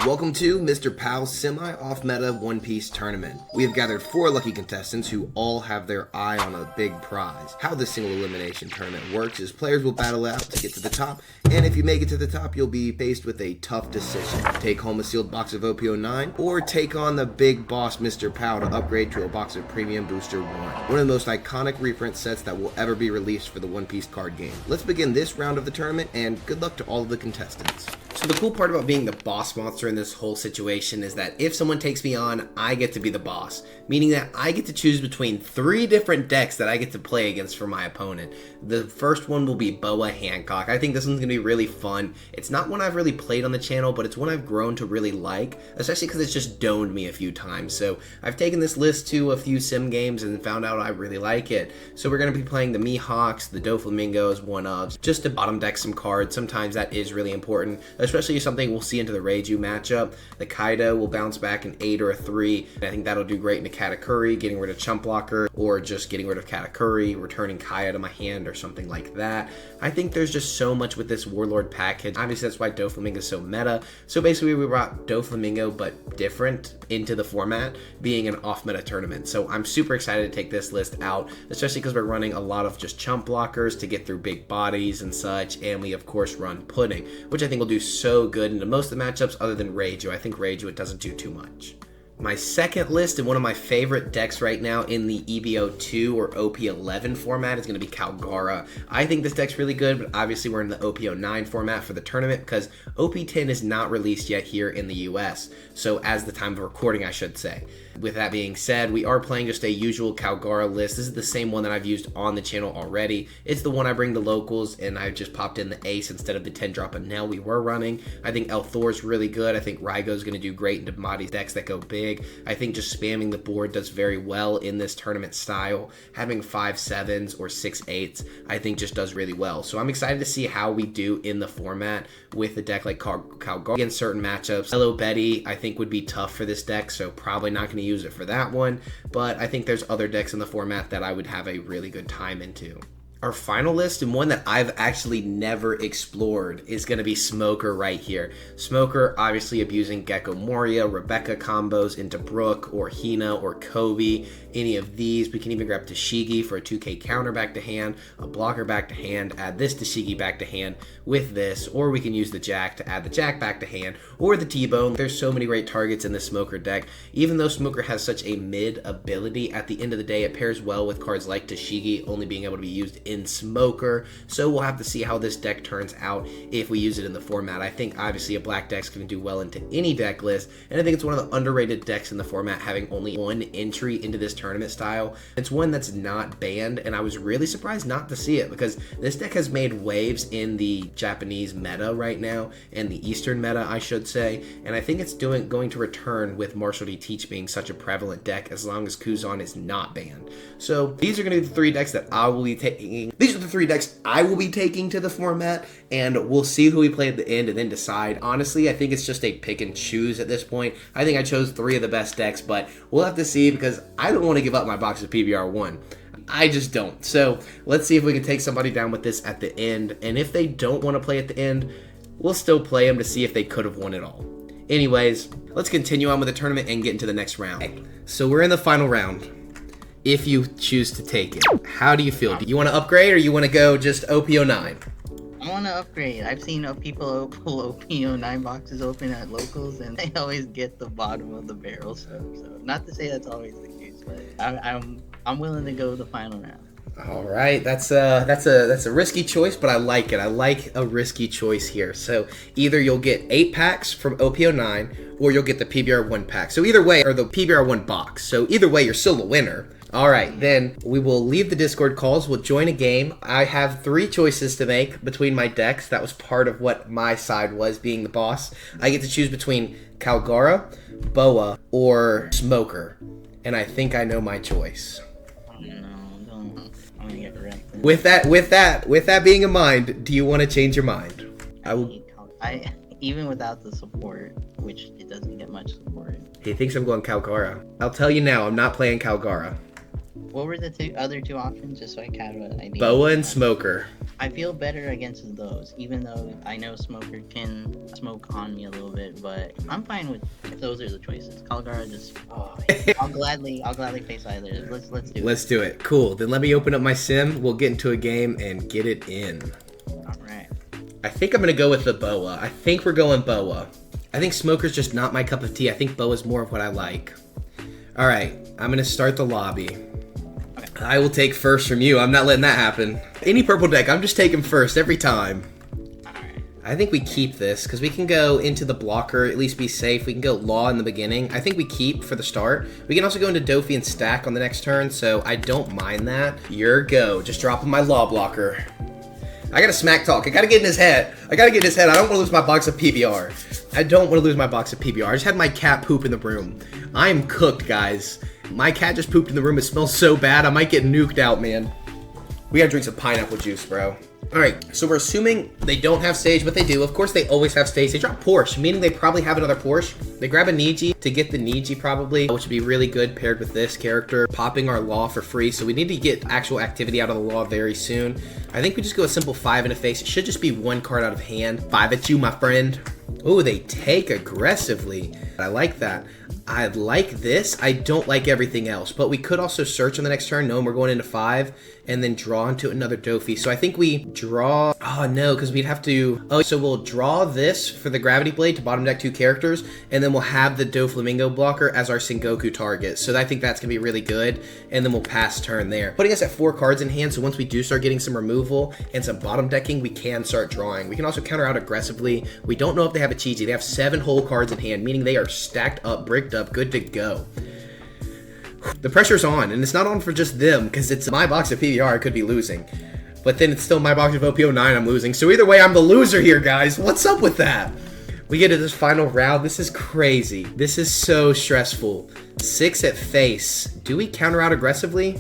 Welcome to Mr. Pow's semi-off-meta One Piece tournament. We have gathered 4 lucky contestants who all have their eye on a big prize. How this single elimination tournament works is players will battle out to get to the top, and if you make it to the top, you'll be faced with a tough decision. Take home a sealed box of OP09, or take on the big boss Mr. Pow to upgrade to a box of Premium Booster 1. One of the most iconic reprint sets that will ever be released for the One Piece card game. Let's begin this round of the tournament, and good luck to all of the contestants. So the cool part about being the boss monster in this whole situation is that if someone takes me on, I get to be the boss, meaning that I get to choose between 3 different decks that I get to play against for my opponent. The first one will be Boa Hancock. I think this one's going to be really fun. It's not one I've really played on the channel, but it's one I've grown to really like, especially because it's just doned me a few times. So I've taken this list to a few sim games and found out I really like it. So we're going to be playing the Mihawks, the Doflamingo one of, just to bottom deck some cards. Sometimes that is really important, especially something we'll see into the Reiju matchup. The Kaido will bounce back an 8 or a 3. And I think that'll do great into Katakuri, getting rid of Chump Blocker, or just getting rid of Katakuri, returning Kaya to my hand or something like that. I think there's just so much with this Warlord package. Obviously, that's why Doflamingo is so meta. So basically, we brought Doflamingo, but different, into the format, being an off-meta tournament. So I'm super excited to take this list out, especially because we're running a lot of just Chump Blockers to get through big bodies and such. And we, of course, run Pudding, which I think will do so good into most of the matchups other than Reiju. I think Reiju, it doesn't do too much. My second list and one of my favorite decks right now in the EBO2 or OP11 format is going to be Calgara. I think this deck's really good, but obviously we're in the OP09 format for the tournament because OP10 is not released yet here in the US. So as the time of recording, I should say. With that being said, we are playing just a usual Calgara list. This is the same one that I've used on the channel already. It's the one I bring to locals, and I've just popped in the Ace instead of the 10-drop Enel we were running. I think El Thor's really good. I think Raigo's going to do great into Mahdi's decks that go big. I think just spamming the board does very well in this tournament style. Having 5/7s or 6/8s, I think just does really well. So I'm excited to see how we do in the format with a deck like Calgara against certain matchups. Hello Betty, I think would be tough for this deck, so probably not going to use it for that one, but I think there's other decks in the format that I would have a really good time into. Our final list, and one that I've actually never explored, is going to be Smoker right here. Smoker obviously abusing Gecko Moria, Rebecca combos into Brook or Hina or Kobe. Any of these. We can even grab Tashigi for a 2k counter back to hand, a blocker back to hand, add this Tashigi back to hand with this, or we can use the Jack to add the Jack back to hand, or the T-Bone. There's so many great targets in this Smoker deck. Even though Smoker has such a mid ability, at the end of the day, it pairs well with cards like Tashigi only being able to be used in Smoker. So we'll have to see how this deck turns out if we use it in the format. I think obviously a black deck's going to do well into any deck list, and I think it's one of the underrated decks in the format, having only 1 entry into this tournament style. It's one that's not banned, and I was really surprised not to see it because this deck has made waves in the Japanese meta right now, and the Eastern meta, I should say, and I think it's going to return with Marshall D. Teach being such a prevalent deck as long as Kuzan is not banned. So these are going to be the 3 decks that I will be taking. These are the 3 decks I will be taking to the format, and we'll see who we play at the end and then decide. Honestly, I think it's just a pick and choose at this point. I think I chose 3 of the best decks, but we'll have to see because I don't want to give up my box of PBR1. I just don't. So let's see if we can take somebody down with this at the end, and if they don't want to play at the end, we'll still play them to see if they could have won it all. Anyways, let's continue on with the tournament and get into the next round. So we're in the final round. If you choose to take it, how do you feel? Do you want to upgrade or you want to go just OP09? I want to upgrade. I've seen people pull OP09 boxes open at locals, and they always get the bottom of the barrel. So not to say that's always the case, but I'm willing to go the final round. All right, that's a risky choice, but I like it. I like a risky choice here. So either you'll get 8 packs from OP09, or you'll get the PBR1 pack. So either way, or the PBR1 box. So either way, you're still the winner. All right, then we will leave the Discord calls. We'll join a game. I have 3 choices to make between my decks. That was part of what my side was, being the boss. I get to choose between Calgara, Boa, or Smoker. And I think I know my choice. With that being in mind, do you want to change your mind? I even without the support, which it doesn't get much support. He thinks I'm going Calgara. I'll tell you now, I'm not playing Calgara. What were the other two options, just so I kind of an idea? Boa and Smoker. I feel better against those, even though I know Smoker can smoke on me a little bit, but I'm fine with if those are the choices. Kalgara just, I'll gladly face either. Let's do it. Let's do it. Cool. Then let me open up my sim. We'll get into a game and get it in. All right. I think I'm gonna go with the Boa. I think we're going Boa. I think Smoker's just not my cup of tea. I think Boa's more of what I like. All right, I'm gonna start the lobby. I will take first from you. I'm not letting that happen. Any purple deck, I'm just taking first every time. Alright. I think we keep this because we can go into the blocker, at least be safe. We can go Law in the beginning. I think we keep for the start. We can also go into Dofi and stack on the next turn, so I don't mind that. Your go. Just dropping my Law blocker. I gotta smack talk. I gotta get in his head. I don't want to lose my box of PBR. I just had my cat poop in the room. I am cooked, guys. My cat just pooped in the room. It smells so bad. I might get nuked out, man. We gotta drink some pineapple juice, bro. Alright, so we're assuming they don't have stage, but they do. Of course, they always have stage. They drop Porsche, meaning they probably have another Porsche. They grab a Niji to get the Niji, probably, which would be really good paired with this character. Popping our Law for free, so we need to get actual activity out of the Law very soon. I think we just go a simple 5 in a face. It should just be 1 card out of hand. 5 at you, my friend. Oh, they take aggressively. I like that. I like this. I don't like everything else, but we could also search on the next turn, knowing we're going into 5, and then draw into another Dofi. So I think we draw... Oh, no, because we'd have to... Oh, so we'll draw this for the Gravity Blade to bottom deck 2 characters, and then we'll have the Doflamingo blocker as our Sengoku target. So I think that's going to be really good, and then we'll pass turn there. Putting us at 4 cards in hand, so once we do start getting some removal and some bottom decking, we can start drawing. We can also counter out aggressively. We don't know if they have a Chi-Chi. They have 7 whole cards in hand, meaning they are stacked up, bricked up, good to go. The pressure's on, and it's not on for just them, because it's my box of PBR I could be losing. But then it's still my box of OPO9 I'm losing. So either way, I'm the loser here, guys. What's up with that? We get to this final round. This is crazy. This is so stressful. 6 at face. Do we counter out aggressively?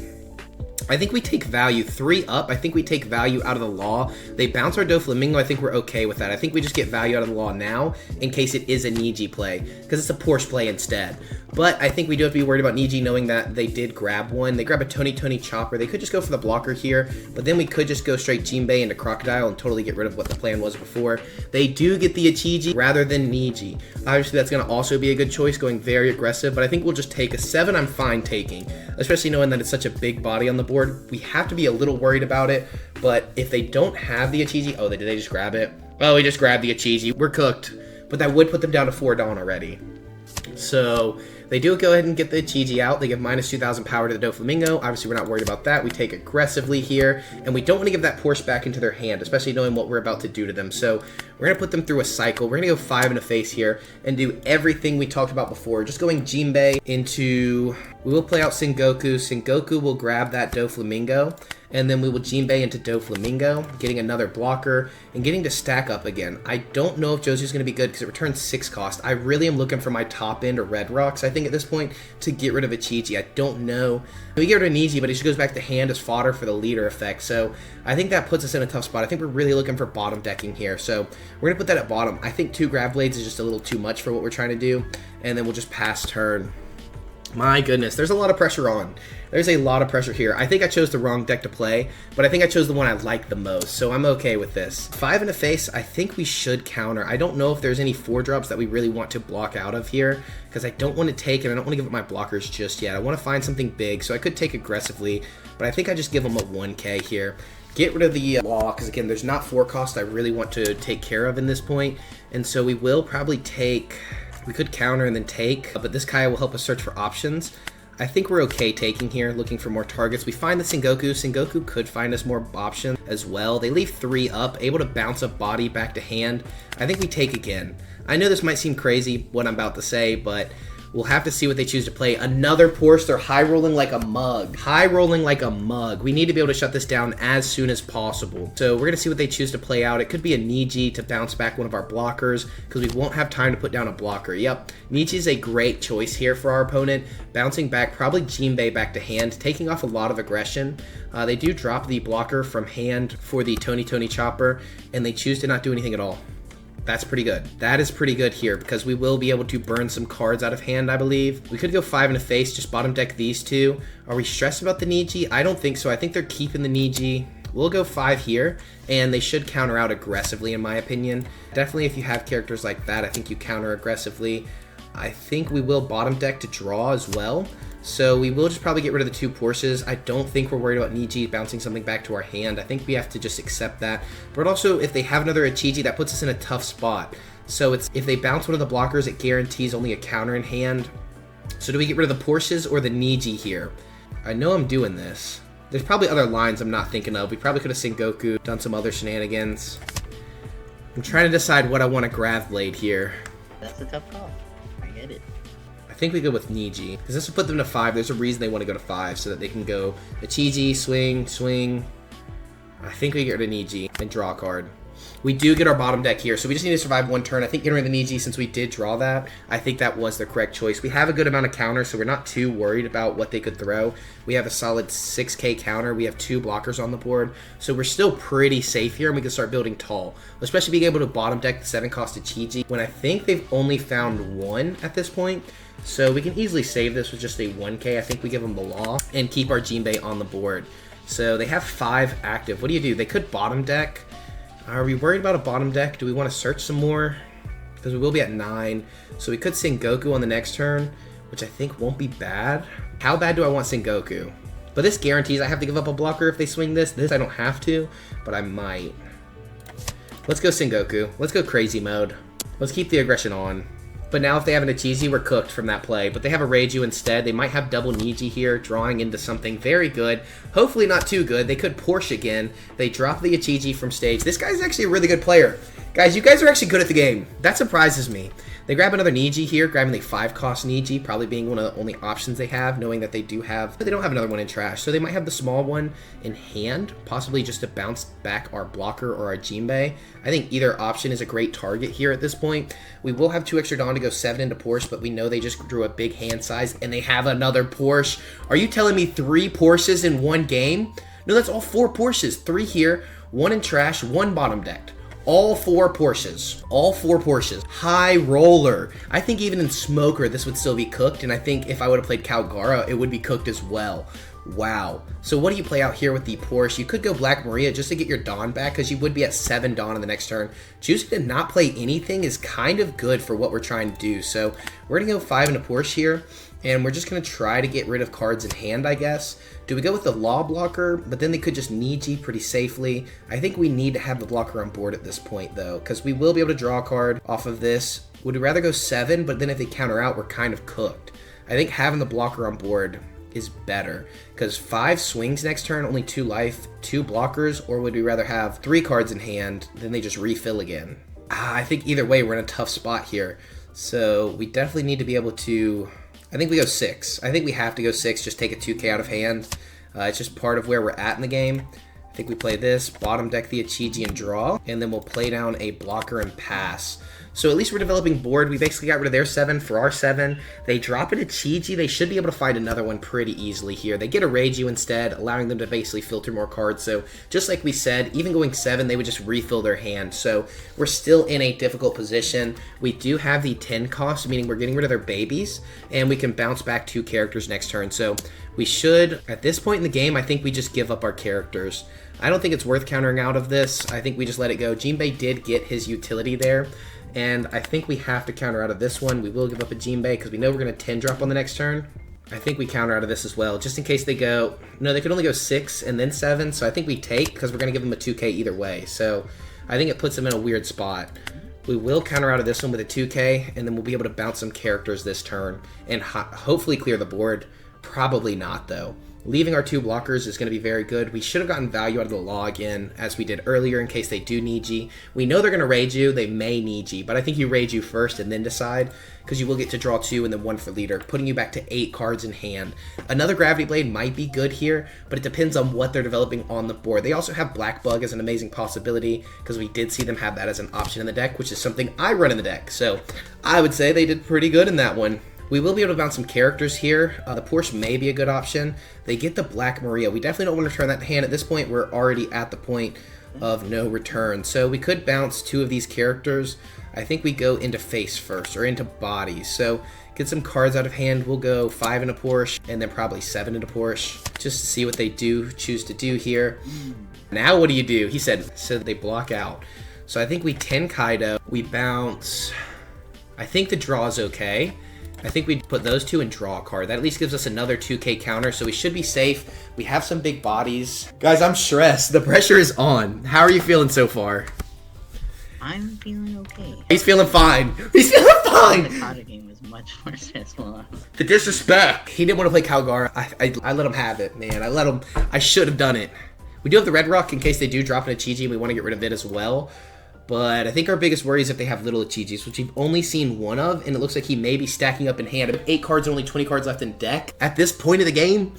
I think we take value. 3 up. I think we take value out of the Law. They bounce our Doflamingo. I think we're okay with that. I think we just get value out of the Law now in case it is a Niji play, because it's a Porsche play instead. But I think we do have to be worried about Niji, knowing that they did grab one. They grab a Tony Chopper. They could just go for the blocker here, but then we could just go straight Jinbei into Crocodile and totally get rid of what the plan was before. They do get the Ichiji rather than Niji. Obviously, that's going to also be a good choice, going very aggressive, but I think we'll just take a 7. I'm fine taking, especially knowing that it's such a big body on the board. We have to be a little worried about it, but if they don't have the Ichiji... Oh, did they just grab it? Oh, we just grabbed the Ichiji. We're cooked, but that would put them down to 4 Dawn already. So they do go ahead and get the Chi-Chi out. They give minus 2,000 power to the Doflamingo. Obviously, we're not worried about that. We take aggressively here, and we don't want to give that Porsche back into their hand, especially knowing what we're about to do to them. So we're going to put them through a cycle. We're going to go 5 in a face here and do everything we talked about before. Just going Jinbei into... We will play out Sengoku. Sengoku will grab that Doflamingo, and then we will Jinbei into Doflamingo, getting another blocker, and getting to stack up again. I don't know if Josie's going to be good because it returns 6 cost. I really am looking for my top end or Red Rocks, I think, at this point, to get rid of a Chi-Chi. I don't know. We get rid of Niji, but he just goes back to hand as fodder for the leader effect. So I think that puts us in a tough spot. I think we're really looking for bottom decking here. So we're going to put that at bottom. I think 2 Grav Blades is just a little too much for what we're trying to do, and then we'll just pass turn. My goodness, there's a lot of pressure on. There's a lot of pressure here. I think I chose the wrong deck to play, but I think I chose the one I like the most, so I'm okay with this. 5 in a face, I think we should counter. I don't know if there's any 4-drops that we really want to block out of here, because I don't want to take and I don't want to give up my blockers just yet. I want to find something big, so I could take aggressively, but I think I just give them a 1k here. Get rid of the Law, because again, there's not 4 cost I really want to take care of in this point, and so we will probably take... We could counter and then take, but this Kaya will help us search for options. I think we're okay taking here, looking for more targets. We find the Sengoku. Sengoku could find us more options as well. They leave 3 up, able to bounce a body back to hand. I think we take again. I know this might seem crazy, what I'm about to say, but we'll have to see what they choose to play. Another Porsche. They're high rolling like a mug. High rolling like a mug. We need to be able to shut this down as soon as possible. So we're going to see what they choose to play out. It could be a Niji to bounce back one of our blockers, because we won't have time to put down a blocker. Yep, Niji is a great choice here for our opponent. Bouncing back, probably Jinbei back to hand, taking off a lot of aggression. They do drop the blocker from hand for the Tony Chopper, and they choose to not do anything at all. That's pretty good. That is pretty good here because we will be able to burn some cards out of hand, I believe. We could go 5 in a face, just bottom deck these two. Are we stressed about the Niji? I don't think so. I think they're keeping the Niji. We'll go 5 here, and they should counter out aggressively, in my opinion. Definitely, if you have characters like that, I think you counter aggressively. I think we will bottom deck to draw as well. So we will just probably get rid of the 2 Porsches. I don't think we're worried about Niji bouncing something back to our hand. I think we have to just accept that. But also, if they have another Ichiji, that puts us in a tough spot. So it's if they bounce one of the blockers, it guarantees only a counter in hand. So do we get rid of the Porsches or the Niji here? I know I'm doing this. There's probably other lines I'm not thinking of. We probably could have Sengoku, done some other shenanigans. I'm trying to decide what I want to Grav Blade here. That's a tough call. I get it. I think we go with Niji, because this will put them to 5. There's a reason they want to go to 5, so that they can go Ichiji, swing, swing. I think we get rid of Niji and draw a card. We do get our bottom deck here, so we just need to survive 1 turn. I think getting rid of the Niji, since we did draw that, I think that was the correct choice. We have a good amount of counter, so we're not too worried about what they could throw. We have a solid 6k counter. We have 2 blockers on the board, so we're still pretty safe here, and we can start building tall. Especially being able to bottom deck the 7-cost Ichiji, when I think they've only found 1 at this point. So we can easily save this with just a 1k. I think we give them the law and keep our Jinbei on the board. So they have 5 active. What do you do? They could bottom deck. Are we worried about a bottom deck? Do we want to search some more? Because we will be at 9. So we could Sengoku on the next turn, which I think won't be bad. How bad do I want Sengoku? But this guarantees I have to give up a blocker if they swing this. This I don't have to, but I might. Let's go Sengoku. Let's go crazy mode. Let's keep the aggression on. But now if they have an Ichiji, we're cooked from that play. But they have a Reiju instead. They might have double Niji here, drawing into something very good. Hopefully not too good. They could Porsche again. They drop the Ichiji from stage. This guy's actually a really good player. Guys, you guys are actually good at the game. That surprises me. They grab another Niji here, grabbing the 5-cost Niji, probably being one of the only options they have, knowing that they don't have another one in trash. So they might have the small one in hand, possibly just to bounce back our blocker or our Jinbei. I think either option is a great target here at this point. We will have 2 extra Dawn to go 7 into Porsche, but we know they just drew a big hand size, and they have another Porsche. Are you telling me 3 Porsches in one game? No, that's all 4 Porsches. 3 here, 1 in trash, 1 bottom decked. All 4 Porsches. All 4 Porsches. High roller. I think even in Smoker, this would still be cooked. And I think if I would have played Calgara, it would be cooked as well. Wow. So what do you play out here with the Porsche? You could go Black Maria just to get your Dawn back, because you would be at 7 Dawn in the next turn. Choosing to not play anything is kind of good for what we're trying to do. So we're going to go 5 into Porsche here. And we're just going to try to get rid of cards in hand, I guess. Do we go with the Law blocker? But then they could just Niji pretty safely. I think we need to have the blocker on board at this point, though, because we will be able to draw a card off of this. Would we rather go 7, but then if they counter out, we're kind of cooked. I think having the blocker on board is better, because 5 swings next turn, only 2 life, 2 blockers, or would we rather have 3 cards in hand, then they just refill again? I think either way, we're in a tough spot here. So we definitely need to be able to... I think we go 6. I think we have to go 6, just take a 2k out of hand. It's just part of where we're at in the game. I think we play this, bottom deck the Ichiji and draw, and then we'll play down a blocker and pass. So at least we're developing board. We basically got rid of their 7 for our 7. They drop an Ichiji. They should be able to find another one pretty easily here. They get a Reiju instead, allowing them to basically filter more cards. So just like we said, even going 7, they would just refill their hand. So we're still in a difficult position. We do have the 10 cost, meaning we're getting rid of their babies, and we can bounce back 2 characters next turn. So we should, at this point in the game, I think we just give up our characters. I don't think it's worth countering out of this. I think we just let it go. Jinbei did get his utility there, and I think we have to counter out of this one. We will give up a Jinbei because we know we're going to 10 drop on the next turn. I think we counter out of this as well, just in case they go... No, they could only go 6 and then 7, so I think we take because we're going to give them a 2k either way. So I think it puts them in a weird spot. We will counter out of this one with a 2k, and then we'll be able to bounce some characters this turn and hopefully clear the board. Probably not, though. Leaving our 2 blockers is going to be very good. We should have gotten value out of the Law again, as we did earlier, in case they do Niji. We know they're going to Reiju. They may Niji, but I think you Reiju first and then decide, because you will get to draw 2 and then 1 for leader, putting you back to 8 cards in hand. Another Gravity Blade might be good here, but it depends on what they're developing on the board. They also have Black Bug as an amazing possibility, because we did see them have that as an option in the deck, which is something I run in the deck. So I would say they did pretty good in that one. We will be able to bounce some characters here. The Porsche may be a good option. They get the Black Maria. We definitely don't want to turn that hand. At this point, we're already at the point of no return. So we could bounce 2 of these characters. I think we go into face first, or into body. So get some cards out of hand. We'll go 5 into Porsche, and then probably 7 into Porsche, just to see what they choose to do here. Now what do you do? He said, so they block out. So I think we 10 Kaido. We bounce. I think the draw is okay. I think we'd put those 2 and draw a card. That at least gives us another 2K counter, so we should be safe. We have some big bodies. Guys, I'm stressed. The pressure is on. How are you feeling so far? I'm feeling okay. He's feeling fine. He's feeling fine! The Kata game was much more stressful. The disrespect. He didn't want to play Calgara. I let him have it, man. I should have done it. We do have the Red Rock in case they do drop an Ichiji and we want to get rid of it as well. But I think our biggest worry is if they have little Ichijis, which we've only seen 1 of, and it looks like he may be stacking up in hand. 8 cards, only 20 cards left in deck. At this point of the game,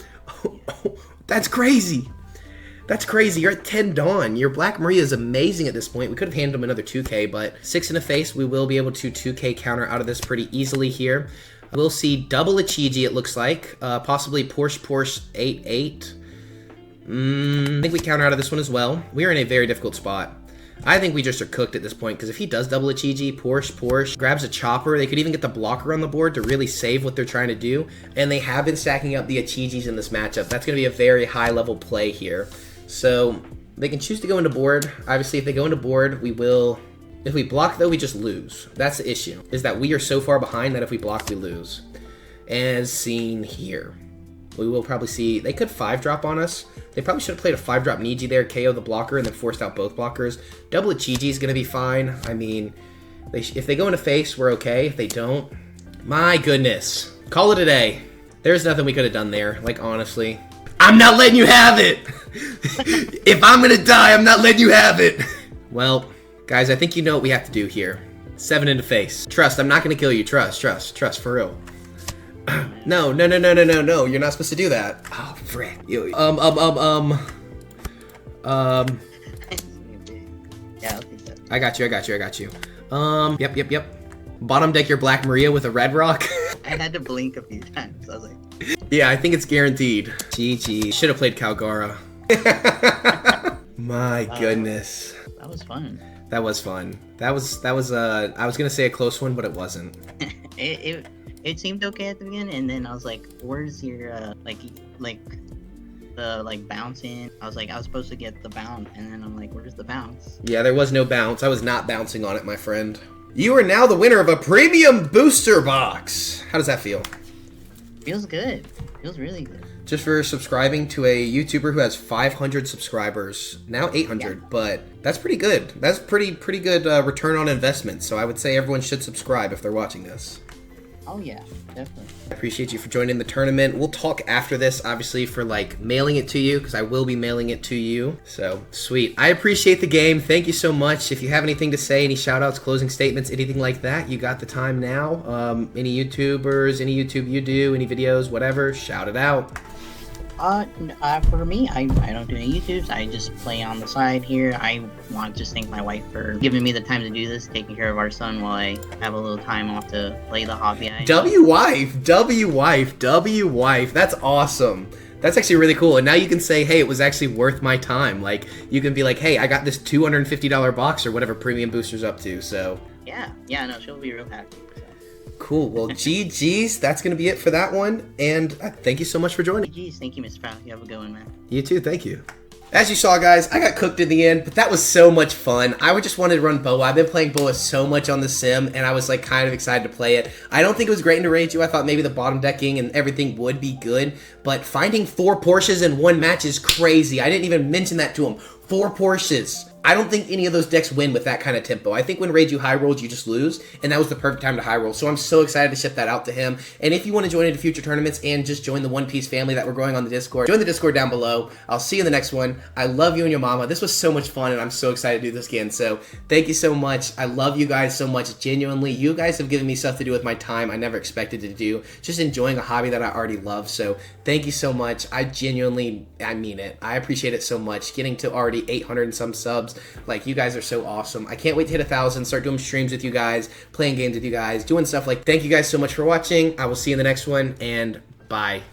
that's crazy. That's crazy. You're at 10 Dawn. Your Black Maria is amazing at this point. We could have handed him another 2K, but 6 in the face, we will be able to 2K counter out of this pretty easily here. We'll see double Ichiji, it looks like. Possibly Porsche 8-8. I think we counter out of this one as well. We are in a very difficult spot. I think we just are cooked at this point, because if he does double Ichiji, Porsche, grabs a chopper, they could even get the blocker on the board to really save what they're trying to do, and they have been stacking up the Ichijis in this matchup. That's going to be a very high-level play here. So they can choose to go into board. Obviously, if they go into board, we will... If we block, though, we just lose. That's the issue, is that we are so far behind that if we block, we lose. As seen here. We will probably see... They could 5-drop on us. They probably should have played a 5-drop Niji there, KO the blocker, and then forced out both blockers. Double Ichiji is going to be fine. I mean, if they go into face, we're okay. If they don't... My goodness. Call it a day. There's nothing we could have done there, like, honestly. I'm not letting you have it! If I'm going to die, I'm not letting you have it! Well, guys, I think you know what we have to do here. 7 into face. Trust, I'm not going to kill you. Trust, for real. No, you're not supposed to do that. Oh, frick. Yeah, I'll take that. I got you. Yep. Bottom deck your Black Maria with a Red Rock. I had to blink a few times. I was like... Yeah, I think it's guaranteed. GG. Should have played Calgara. My goodness. That was fun. That was fun. That was I was gonna say a close one, but it wasn't. It seemed okay at the beginning, and then I was like, "Where's your the bouncing?" I was like, I was supposed to get the bounce, and then I'm like, "Where's the bounce?" Yeah, there was no bounce. I was not bouncing on it, my friend. You are now the winner of a premium booster box. How does that feel? Feels good. Feels really good. Just for subscribing to a YouTuber who has 500 subscribers, now 800, yeah. But that's pretty good. That's pretty good return on investment. So I would say everyone should subscribe if they're watching this. Oh yeah, definitely. I appreciate you for joining the tournament. We'll talk after this, obviously, for like mailing it to you, because I will be mailing it to you. So sweet. I appreciate the game. Thank you so much. If you have anything to say, any shout outs, closing statements, anything like that, you got the time now. Any YouTubers, any YouTube you do, any videos, whatever, shout it out. For me, I don't do any YouTubes. I just play on the side here. I want to just thank my wife for giving me the time to do this, taking care of our son while I have a little time off to play the hobby. W wife. That's awesome. That's actually really cool. And now you can say, hey, it was actually worth my time. Like, you can be like, hey, I got this $250 box or whatever premium booster's up to, so. Yeah, no, she'll be real happy. So. Cool. Well, GG's. That's going to be it for that one. And thank you so much for joining. GG's. Thank you, Mr. Pow. You have a good one, man. You too. Thank you. As you saw, guys, I got cooked in the end, but that was so much fun. I just wanted to run Boa. I've been playing Boa so much on the sim, and I was like kind of excited to play it. I don't think it was great into Reiju. I thought maybe the bottom decking and everything would be good, but finding 4 Porsches in one match is crazy. I didn't even mention that to him. 4 Porsches. I don't think any of those decks win with that kind of tempo. I think when Reiju high rolled, you just lose, and that was the perfect time to high roll. So I'm so excited to ship that out to him. And if you want to join into future tournaments and just join the One Piece family that we're growing on the Discord, join the Discord down below. I'll see you in the next one. I love you and your mama. This was so much fun, and I'm so excited to do this again. So thank you so much. I love you guys so much. Genuinely, you guys have given me stuff to do with my time I never expected to do. Just enjoying a hobby that I already love. So thank you so much. I mean it. I appreciate it so much. Getting to already 800 and some subs. Like, you guys are so awesome. I can't wait to hit 1,000, start doing streams with you guys, playing games with you guys, doing stuff like. Thank you guys so much for watching. I will see you in the next one, and bye.